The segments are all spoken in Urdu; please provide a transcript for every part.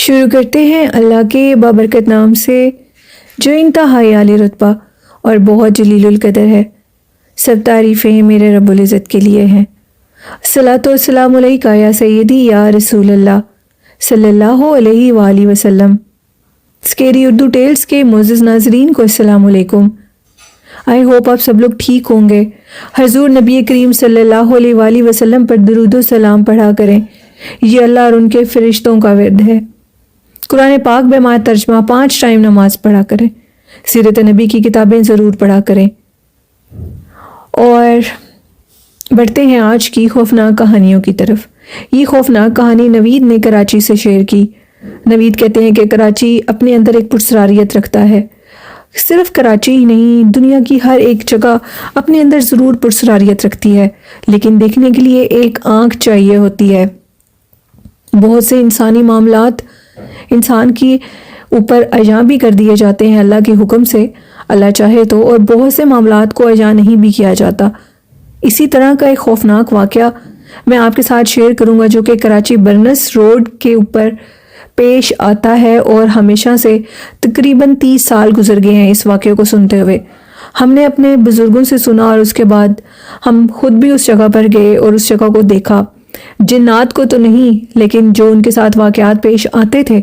شروع کرتے ہیں اللہ کے بابرکت نام سے جو انتہائی عالی رتبہ اور بہت جلیل القدر ہے۔ سب تعریفیں میرے رب العزت کے لیے ہیں۔ صلاۃ و سلام علیکہ یا سیدی یا رسول اللہ صلی اللہ علیہ وآلہ وسلم۔ اسکیری اردو ٹیلز کے معزز ناظرین کو السلام علیکم۔ آئی ہوپ آپ سب لوگ ٹھیک ہوں گے۔ حضور نبی کریم صلی اللہ علیہ وآلہ وسلم پر درود و سلام پڑھا کریں، یہ اللہ اور ان کے فرشتوں کا ورد ہے۔ قرآن پاک بمعنی ترجمہ 5 ٹائم نماز پڑھا کریں، سیرت نبی کی کتابیں ضرور پڑھا کریں۔ اور بڑھتے ہیں آج کی خوفناک کہانیوں کی طرف۔ یہ خوفناک کہانی نوید نے کراچی سے شیئر کی۔ نوید کہتے ہیں کہ کراچی اپنے اندر ایک پرسراریت رکھتا ہے۔ صرف کراچی ہی نہیں، دنیا کی ہر ایک جگہ اپنے اندر ضرور پرسراریت رکھتی ہے، لیکن دیکھنے کے لیے ایک آنکھ چاہیے ہوتی ہے۔ بہت سے انسانی معاملات انسان کی اوپر اجاں بھی کر دیے جاتے ہیں اللہ کے حکم سے، اللہ چاہے تو، اور بہت سے معاملات کو اجاں نہیں بھی کیا جاتا۔ اسی طرح کا ایک خوفناک واقعہ میں آپ کے ساتھ شیئر کروں گا جو کہ کراچی برنس روڈ کے اوپر پیش آتا ہے، اور ہمیشہ سے تقریباً 30 سال گزر گئے ہیں اس واقعے کو سنتے ہوئے۔ ہم نے اپنے بزرگوں سے سنا اور اس کے بعد ہم خود بھی اس جگہ پر گئے اور اس جگہ کو دیکھا۔ جنات کو تو نہیں، لیکن جو ان کے ساتھ واقعات پیش آتے تھے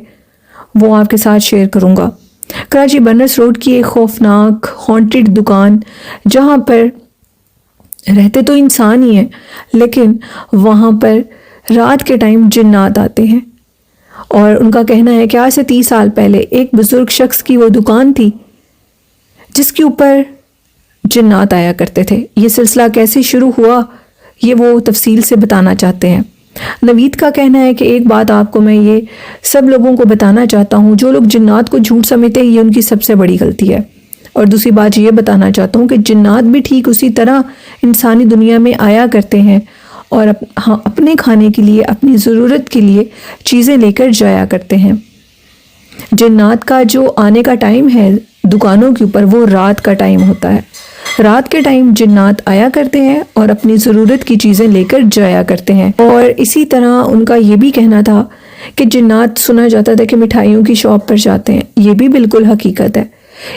وہ آپ کے ساتھ شیئر کروں گا۔ کراچی برنس روڈ کی ایک خوفناک ہانٹڈ دکان، جہاں پر رہتے تو انسان ہی ہیں، لیکن وہاں پر رات کے ٹائم جنات آتے ہیں، اور ان کا کہنا ہے کہ آج سے 30 سال پہلے ایک بزرگ شخص کی وہ دکان تھی جس کے اوپر جنات آیا کرتے تھے۔ یہ سلسلہ کیسے شروع ہوا یہ وہ تفصیل سے بتانا چاہتے ہیں۔ نوید کا کہنا ہے کہ ایک بات آپ کو میں یہ سب لوگوں کو بتانا چاہتا ہوں، جو لوگ جنات کو جھوٹ سمجھتے ہیں یہ ان کی سب سے بڑی غلطی ہے۔ اور دوسری بات یہ بتانا چاہتا ہوں کہ جنات بھی ٹھیک اسی طرح انسانی دنیا میں آیا کرتے ہیں اور اپنے کھانے کے لیے، اپنی ضرورت کے لیے چیزیں لے کر جایا کرتے ہیں۔ جنات کا جو آنے کا ٹائم ہے دکانوں کے اوپر وہ رات کا ٹائم ہوتا ہے۔ رات کے ٹائم جنات آیا کرتے ہیں اور اپنی ضرورت کی چیزیں لے کر جایا کرتے ہیں۔ اور اسی طرح ان کا یہ بھی کہنا تھا کہ جنات سنا جاتا تھا کہ مٹھائیوں کی شاپ پر جاتے ہیں، یہ بھی بالکل حقیقت ہے۔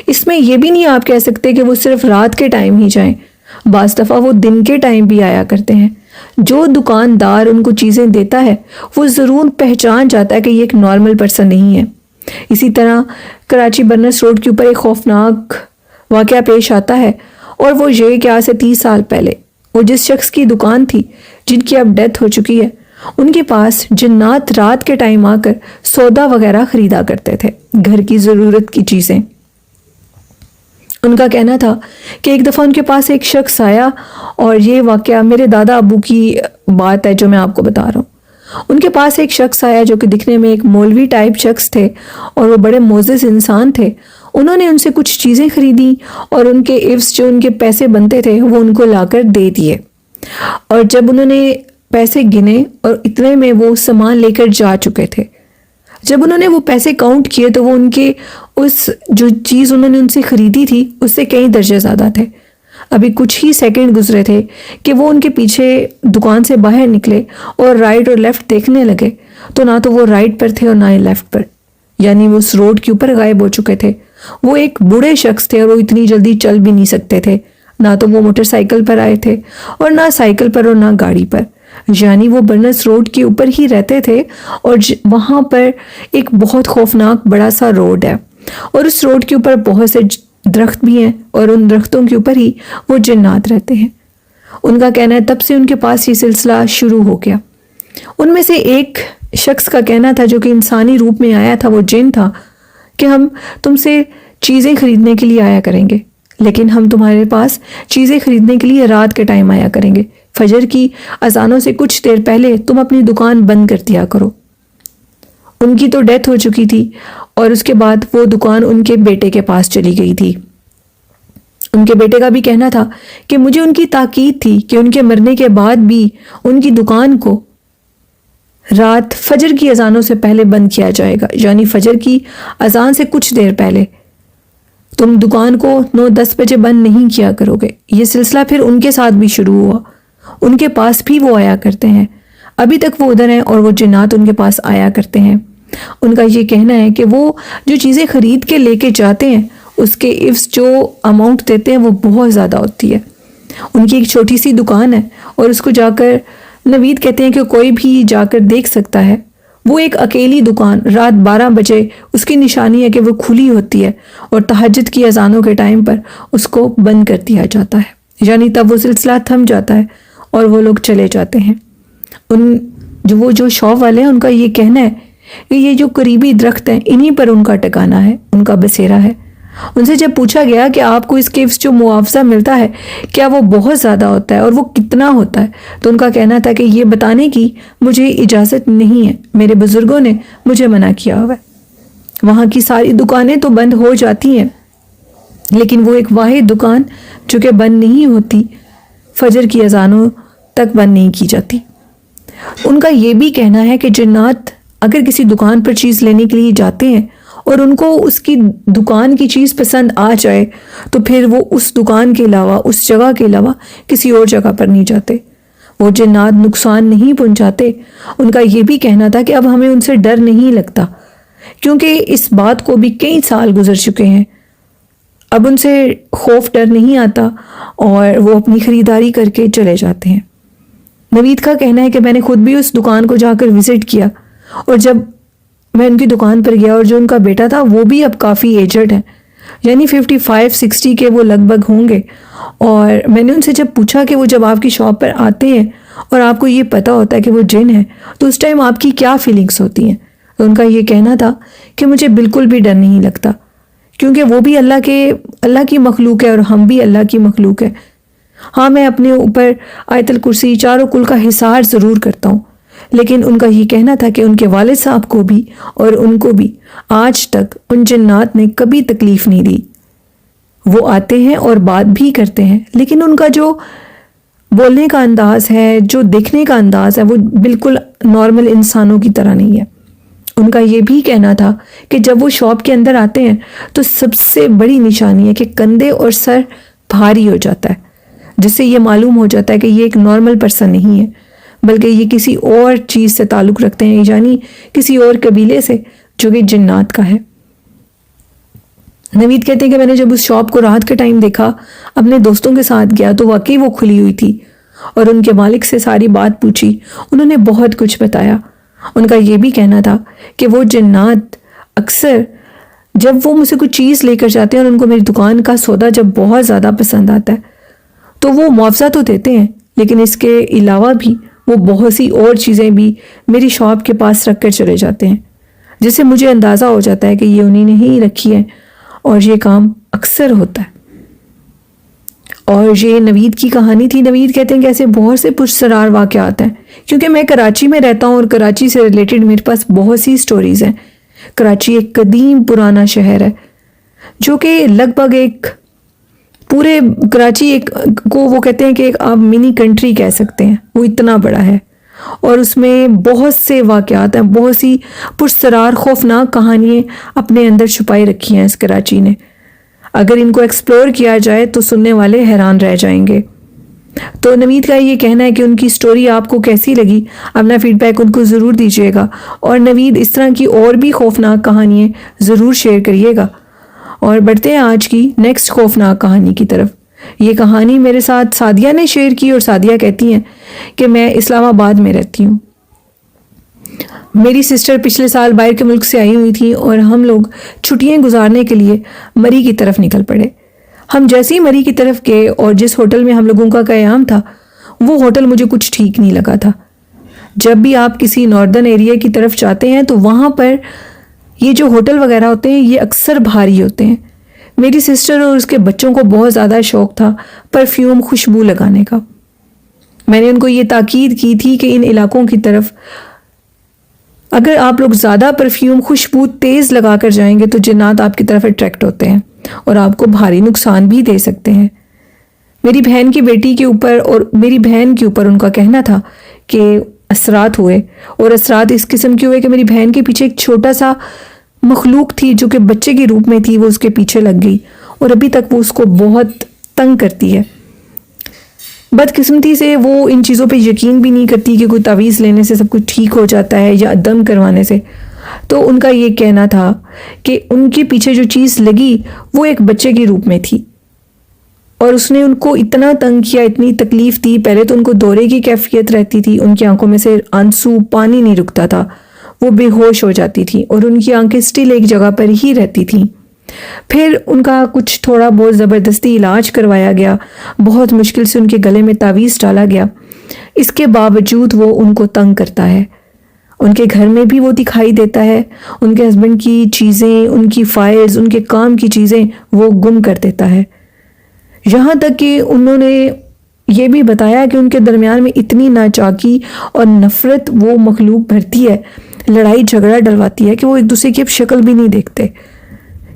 اس میں یہ بھی نہیں آپ کہہ سکتے کہ وہ صرف رات کے ٹائم ہی جائیں، بعض دفعہ وہ دن کے ٹائم بھی آیا کرتے ہیں۔ جو دکاندار ان کو چیزیں دیتا ہے وہ ضرور پہچان جاتا ہے کہ یہ ایک نارمل پرسن نہیں ہے۔ اسی طرح کراچی برنس روڈ کے اوپر ایک خوفناک واقعہ پیش آتا ہے، اور وہ یہ کہ آج سے 30 سال پہلے وہ جس شخص کی دکان تھی، جن کی اب ڈیتھ ہو چکی ہے، ان کے پاس جنات رات کے ٹائم آ کر سودا وغیرہ خریدا کرتے تھے، گھر کی ضرورت کی چیزیں۔ ان کا کہنا تھا کہ ایک دفعہ ان کے پاس ایک شخص آیا، اور یہ واقعہ میرے دادا ابو کی بات ہے جو میں آپ کو بتا رہا ہوں۔ ان کے پاس ایک شخص آیا جو کہ دکھنے میں ایک مولوی ٹائپ شخص تھے، اور وہ بڑے معزز انسان تھے۔ انہوں نے ان سے کچھ چیزیں خریدی اور ان کے عوض جو ان کے پیسے بنتے تھے وہ ان کو لا کر دے دیے، اور جب انہوں نے پیسے گنے اور اتنے میں وہ سامان لے کر جا چکے تھے، جب انہوں نے وہ پیسے کاؤنٹ کیے تو وہ ان کے اس جو چیز انہوں نے ان سے خریدی تھی اس سے کئی درجے زیادہ تھے۔ ابھی کچھ ہی سیکنڈ گزرے تھے کہ وہ ان کے پیچھے دکان سے باہر نکلے اور رائٹ اور لیفٹ دیکھنے لگے، تو نہ تو وہ رائٹ پر تھے اور نہ ہی لیفٹ پر، یعنی وہ اس روڈ کے اوپر غائب ہو چکے تھے۔ وہ ایک بوڑھے شخص تھے اور وہ اتنی جلدی چل بھی نہیں سکتے تھے، نہ تو وہ موٹر سائیکل پر آئے تھے اور نہ سائیکل پر اور نہ گاڑی پر، یعنی وہ برنس روڈ کے اوپر ہی رہتے تھے، اور وہاں پر ایک بہت خوفناک بڑا سا روڈ ہے، اور اس روڈ کے اوپر بہت سے درخت بھی ہیں، اور ان درختوں کے اوپر ہی وہ جنات رہتے ہیں۔ ان کا کہنا ہے تب سے ان کے پاس یہ سلسلہ شروع ہو گیا۔ ان میں سے ایک شخص کا کہنا تھا جو کہ انسانی روپ میں آیا تھا، وہ جن تھا، کہ ہم تم سے چیزیں خریدنے کے لیے آیا کریں گے، لیکن ہم تمہارے پاس چیزیں خریدنے کے لیے رات کے ٹائم آیا کریں گے، فجر کی اذانوں سے کچھ دیر پہلے تم اپنی دکان بند کر دیا کرو۔ ان کی تو ڈیتھ ہو چکی تھی، اور اس کے بعد وہ دکان ان کے بیٹے کے پاس چلی گئی تھی۔ ان کے بیٹے کا بھی کہنا تھا کہ مجھے ان کی تاکید تھی کہ ان کے مرنے کے بعد بھی ان کی دکان کو رات فجر کی اذانوں سے پہلے بند کیا جائے گا، یعنی فجر کی اذان سے کچھ دیر پہلے تم دکان کو 9-10 بجے بند نہیں کیا کرو گے۔ یہ سلسلہ پھر ان کے ساتھ بھی شروع ہوا، ان کے پاس بھی وہ آیا کرتے ہیں، ابھی تک وہ ادھر ہیں اور وہ جنات ان کے پاس آیا کرتے ہیں۔ ان کا یہ کہنا ہے کہ وہ جو چیزیں خرید کے لے کے جاتے ہیں اس کے عوض جو اماؤنٹ دیتے ہیں وہ بہت زیادہ ہوتی ہے. ان کی ایک چھوٹی سی دکان ہے اور اس کو جا کر نوید کہتے ہیں کہ کوئی بھی جا کر دیکھ سکتا ہے. وہ ایک اکیلی دکان رات 12 بجے اس کی نشانی ہے کہ وہ کھلی ہوتی ہے اور تہجد کی اذانوں کے ٹائم پر اس کو بند کر دیا جاتا ہے. یعنی تب وہ سلسلہ تھم جاتا ہے اور وہ لوگ چلے جاتے ہیں. جو شاپ والے ہیں ان کا یہ کہنا ہے کہ یہ جو قریبی درخت ہیں انہی پر ان کا ٹکانا ہے, ان کا بسیرا ہے. ان سے جب پوچھا گیا کہ آپ کو اس کے جو معاوضہ ملتا ہے کیا وہ بہت زیادہ ہوتا ہے اور وہ کتنا ہوتا ہے, تو ان کا کہنا تھا کہ یہ بتانے کی مجھے اجازت نہیں ہے, میرے بزرگوں نے مجھے منع کیا ہوا ہے. وہاں کی ساری دکانیں تو بند ہو جاتی ہیں لیکن وہ ایک واحد دکان جو کہ بند نہیں ہوتی, فجر کی اذانوں تک بند نہیں کی جاتی. ان کا یہ بھی کہنا ہے کہ جنات اگر کسی دکان پر چیز لینے کے لیے جاتے ہیں اور ان کو اس کی دکان کی چیز پسند آ جائے تو پھر وہ اس دکان کے علاوہ, اس جگہ کے علاوہ کسی اور جگہ پر نہیں جاتے. وہ جنات نقصان نہیں پہنچاتے. ان کا یہ بھی کہنا تھا کہ اب ہمیں ان سے ڈر نہیں لگتا کیونکہ اس بات کو بھی کئی سال گزر چکے ہیں. اب ان سے خوف ڈر نہیں آتا اور وہ اپنی خریداری کر کے چلے جاتے ہیں. نوید کا کہنا ہے کہ میں نے خود بھی اس دکان کو جا کر وزٹ کیا اور جب میں ان کی دکان پر گیا اور جو ان کا بیٹا تھا وہ بھی اب کافی ایجڈ ہے, یعنی 55-60 کے وہ لگ بھگ ہوں گے. اور میں نے ان سے جب پوچھا کہ وہ جب آپ کی شاپ پر آتے ہیں اور آپ کو یہ پتہ ہوتا ہے کہ وہ جن ہے تو اس ٹائم آپ کی کیا فیلنگس ہوتی ہیں, تو ان کا یہ کہنا تھا کہ مجھے بالکل بھی ڈر نہیں لگتا کیونکہ وہ بھی اللہ کی مخلوق ہے اور ہم بھی اللہ کی مخلوق ہے. ہاں میں اپنے اوپر آیت الکرسی چاروں کل کا حصار ضرور کرتا ہوں, لیکن ان کا یہ کہنا تھا کہ ان کے والد صاحب کو بھی اور ان کو بھی آج تک ان جنات نے کبھی تکلیف نہیں دی. وہ آتے ہیں اور بات بھی کرتے ہیں لیکن ان کا جو بولنے کا انداز ہے, جو دیکھنے کا انداز ہے وہ بالکل نارمل انسانوں کی طرح نہیں ہے. ان کا یہ بھی کہنا تھا کہ جب وہ شاپ کے اندر آتے ہیں تو سب سے بڑی نشانی ہے کہ کندھے اور سر بھاری ہو جاتا ہے, جس سے یہ معلوم ہو جاتا ہے کہ یہ ایک نارمل پرسن نہیں ہے بلکہ یہ کسی اور چیز سے تعلق رکھتے ہیں, یعنی کسی اور قبیلے سے جو کہ جنات کا ہے. نوید کہتے ہیں کہ میں نے جب اس شاپ کو رات کے ٹائم دیکھا, اپنے دوستوں کے ساتھ گیا تو واقعی وہ کھلی ہوئی تھی اور ان کے مالک سے ساری بات پوچھی. انہوں نے بہت کچھ بتایا. ان کا یہ بھی کہنا تھا کہ وہ جنات اکثر جب وہ مجھ سے کچھ چیز لے کر جاتے ہیں اور ان کو میری دکان کا سودا جب بہت زیادہ پسند آتا ہے تو وہ معاوضہ تو دیتے ہیں لیکن اس کے علاوہ بھی وہ بہت سی اور چیزیں بھی میری شاپ کے پاس رکھ کر چلے جاتے ہیں, جس سے مجھے اندازہ ہو جاتا ہے کہ یہ انہی نے ہی رکھی ہے اور یہ کام اکثر ہوتا ہے. اور یہ نوید کی کہانی تھی. نوید کہتے ہیں کہ ایسے بہت سے پرسرار واقعات ہیں کیونکہ میں کراچی میں رہتا ہوں اور کراچی سے ریلیٹڈ میرے پاس بہت سی سٹوریز ہیں. کراچی ایک قدیم پرانا شہر ہے جو کہ لگ بھگ ایک پورے کراچی ایک کو وہ کہتے ہیں کہ ایک آپ منی کنٹری کہہ سکتے ہیں, وہ اتنا بڑا ہے اور اس میں بہت سے واقعات ہیں, بہت سی پرسرار خوفناک کہانیاں اپنے اندر چھپائی رکھی ہیں اس کراچی نے. اگر ان کو ایکسپلور کیا جائے تو سننے والے حیران رہ جائیں گے. تو نوید کا یہ کہنا ہے کہ ان کی سٹوری آپ کو کیسی لگی, اپنا فیڈ بیک ان کو ضرور دیجیے گا اور نوید اس طرح کی اور بھی خوفناک کہانیاں ضرور شیئر کریے گا. اور بڑھتے ہیں آج کی نیکسٹ خوفناک کہانی کی طرف. یہ کہانی میرے ساتھ سعدیہ نے شیئر کی اور سعدیہ کہتی ہیں کہ میں اسلام آباد میں رہتی ہوں. میری سسٹر پچھلے سال باہر کے ملک سے آئی ہوئی تھی اور ہم لوگ چھٹیاں گزارنے کے لیے مری کی طرف نکل پڑے. ہم جیسے ہی مری کی طرف گئے اور جس ہوٹل میں ہم لوگوں کا قیام تھا وہ ہوٹل مجھے کچھ ٹھیک نہیں لگا تھا. جب بھی آپ کسی ناردرن ایریا کی طرف جاتے ہیں تو وہاں پر یہ جو ہوٹل وغیرہ ہوتے ہیں یہ اکثر بھاری ہوتے ہیں. میری سسٹر اور اس کے بچوں کو بہت زیادہ شوق تھا پرفیوم خوشبو لگانے کا. میں نے ان کو یہ تاکید کی تھی کہ ان علاقوں کی طرف اگر آپ لوگ زیادہ پرفیوم خوشبو تیز لگا کر جائیں گے تو جنات آپ کی طرف اٹریکٹ ہوتے ہیں اور آپ کو بھاری نقصان بھی دے سکتے ہیں. میری بہن کی بیٹی کے اوپر اور میری بہن کے اوپر ان کا کہنا تھا کہ اثرات ہوئے اور اثرات اس قسم کے ہوئے کہ میری بہن کے پیچھے ایک چھوٹا سا مخلوق تھی جو کہ بچے کے روپ میں تھی, وہ اس کے پیچھے لگ گئی اور ابھی تک وہ اس کو بہت تنگ کرتی ہے. بدقسمتی سے وہ ان چیزوں پہ یقین بھی نہیں کرتی کہ کوئی تعویذ لینے سے سب کچھ ٹھیک ہو جاتا ہے یا دم کروانے سے. تو ان کا یہ کہنا تھا کہ ان کے پیچھے جو چیز لگی وہ ایک بچے کے روپ میں تھی، اور اس نے ان کو اتنا تنگ کیا، اتنی تکلیف دی. پہلے تو ان کو دورے کی کیفیت رہتی تھی، ان کی آنکھوں میں سے آنسو پانی نہیں رکتا تھا، وہ بے ہوش ہو جاتی تھی اور ان کی آنکھیں سٹل ایک جگہ پر ہی رہتی تھیں. پھر ان کا کچھ تھوڑا بہت زبردستی علاج کروایا گیا، بہت مشکل سے ان کے گلے میں تعویذ ڈالا گیا. اس کے باوجود وہ ان کو تنگ کرتا ہے. ان کے گھر میں بھی وہ دکھائی دیتا ہے، ان کے ہسبینڈ کی چیزیں، ان کی فائلز، ان کے کام کی چیزیں وہ گم کر دیتا ہے. یہاں تک کہ انہوں نے یہ بھی بتایا کہ ان کے درمیان میں اتنی ناچاکی اور نفرت وہ مخلوق بھرتی ہے، لڑائی جھگڑا ڈلواتی ہے کہ وہ ایک دوسرے کی اب شکل بھی نہیں دیکھتے.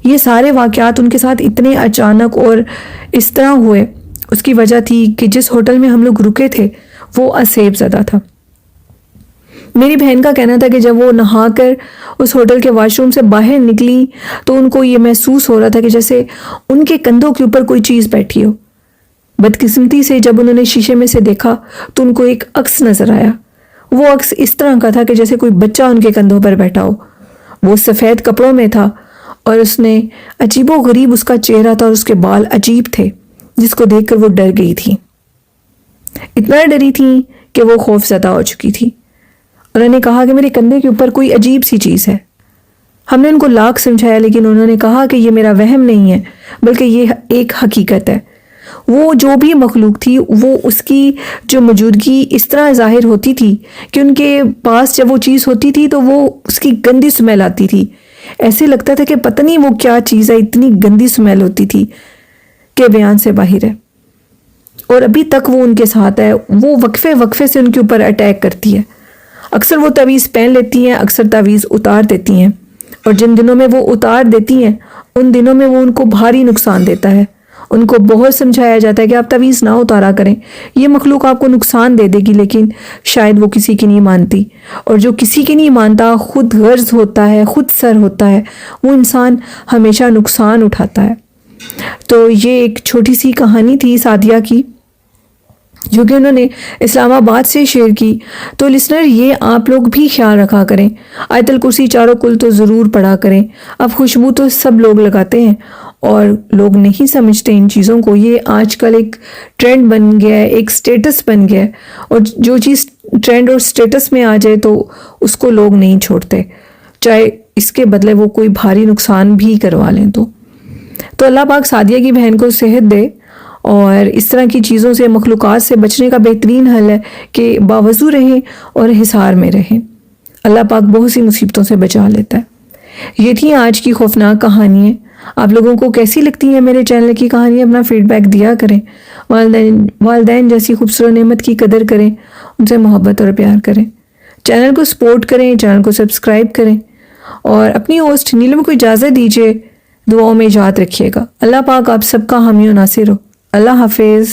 یہ سارے واقعات ان کے ساتھ اتنے اچانک اور اس طرح ہوئے. اس کی وجہ تھی کہ جس ہوٹل میں ہم لوگ رکے تھے وہ اسیب زدہ تھا. میری بہن کا کہنا تھا کہ جب وہ نہا کر اس ہوٹل کے واش روم سے باہر نکلی تو ان کو یہ محسوس ہو رہا تھا کہ جیسے ان کے کندھوں کے اوپر کوئی چیز بیٹھی ہو. بدقسمتی سے جب انہوں نے شیشے میں سے دیکھا تو ان کو ایک عکس نظر آیا. وہ عکس اس طرح کا تھا کہ جیسے کوئی بچہ ان کے کندھوں پر بیٹھا ہو. وہ سفید کپڑوں میں تھا اور اس نے عجیب و غریب اس کا چہرہ تھا اور اس کے بال عجیب تھے، جس کو دیکھ کر وہ ڈر گئی تھی. اتنا ڈری تھی کہ وہ خوف زدہ ہو چکی تھی. انہوں نے کہا کہ میرے کندھے کے اوپر کوئی عجیب سی چیز ہے. ہم نے ان کو لاکھ سمجھایا لیکن انہوں نے کہا کہ یہ میرا وہم نہیں ہے بلکہ یہ ایک حقیقت ہے. وہ جو بھی مخلوق تھی وہ اس کی جو موجودگی اس طرح ظاہر ہوتی تھی کہ ان کے پاس جب وہ چیز ہوتی تھی تو وہ اس کی گندی سمیل آتی تھی. ایسے لگتا تھا کہ پتہ نہیں وہ کیا چیز ہے، اتنی گندی سمیل ہوتی تھی کہ بیان سے باہر ہے. اور ابھی تک وہ ان کے ساتھ ہے. وہ وقفے وقفے سے ان کے اوپر اٹیک کرتی ہے. اکثر وہ تعویذ پہن لیتی ہیں، اکثر تعویذ اتار دیتی ہیں، اور جن دنوں میں وہ اتار دیتی ہیں ان دنوں میں وہ ان کو بھاری نقصان دیتا ہے. ان کو بہت سمجھایا جاتا ہے کہ آپ تعویذ نہ اتارا کریں، یہ مخلوق آپ کو نقصان دے دے گی، لیکن شاید وہ کسی کی نہیں مانتی. اور جو کسی کی نہیں مانتا، خود غرض ہوتا ہے، خود سر ہوتا ہے، وہ انسان ہمیشہ نقصان اٹھاتا ہے. تو یہ ایک چھوٹی سی کہانی تھی سعدیہ کی جو کہ انہوں نے اسلام آباد سے شیئر کی. تو لسنر یہ آپ لوگ بھی خیال رکھا کریں، آیت الکرسی چاروں کل تو ضرور پڑھا کریں. اب خوشبو تو سب لوگ لگاتے ہیں اور لوگ نہیں سمجھتے ان چیزوں کو. یہ آج کل ایک ٹرینڈ بن گیا ہے، ایک سٹیٹس بن گیا ہے، اور جو چیز ٹرینڈ اور سٹیٹس میں آ جائے تو اس کو لوگ نہیں چھوڑتے، چاہے اس کے بدلے وہ کوئی بھاری نقصان بھی کروا لیں. تو اللہ پاک سعدیہ کی بہن کو صحت دے، اور اس طرح کی چیزوں سے، مخلوقات سے بچنے کا بہترین حل ہے کہ باوضو رہیں اور حصار میں رہیں. اللہ پاک بہت سی مصیبتوں سے بچا لیتا ہے. یہ تھی آج کی خوفناک کہانیاں. آپ لوگوں کو کیسی لگتی ہیں میرے چینل کی کہانیاں؟ اپنا فیڈ بیک دیا کریں. والدین جیسی خوبصورت نعمت کی قدر کریں، ان سے محبت اور پیار کریں. چینل کو سپورٹ کریں، چینل کو سبسکرائب کریں، اور اپنی ہوسٹ نیلم کو اجازت دیجیے. دعاؤں میں یاد رکھیے گا. اللہ پاک آپ سب کا حامی و ناصر ہو. اللہ حافظ.